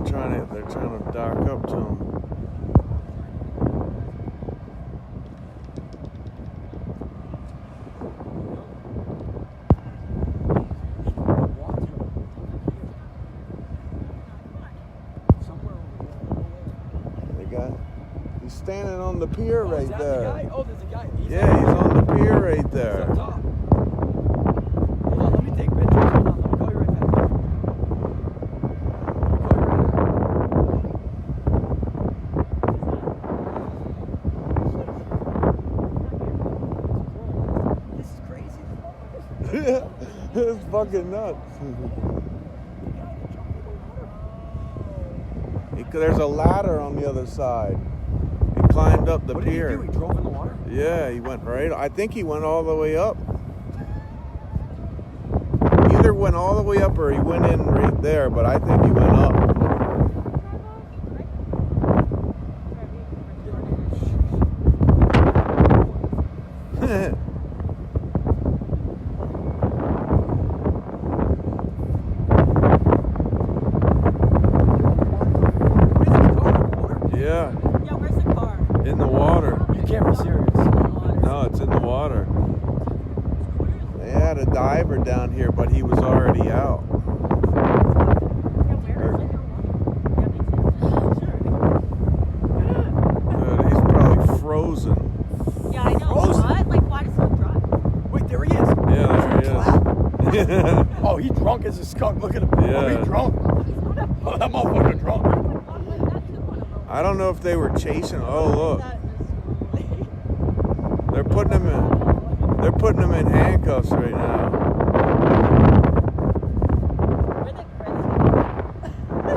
they're trying to dock up to him. He's standing on the pier right there. The guy? Oh, there's a guy. He's on the pier right there. He's up top. Hold on, let me take pictures. Hold on, let me call you right back. This is crazy. It's fucking nuts. There's a ladder on the other side. He climbed up the pier. What did he do? He drove in the water? Yeah, he went right. I think he went all the way up. Either went all the way up or he went in right there, but I think he went up. Yeah. Yeah, where's the car? In the water. You can't be serious. No, it's in the water. They had a diver down here, but he was already out. He's probably frozen. Yeah, I know. Frozen? What? Like, why does he dry? Wait, there he is. Yeah, there he is. Oh, he's drunk as a skunk. Look at him. Yeah. Oh, he's drunk. Oh, that motherfucker drunk. I don't know if they were chasing. Oh, look. They're putting him in. They're putting him in handcuffs right now.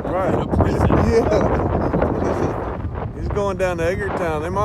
Right. Yeah. He's going down to Edgartown. They might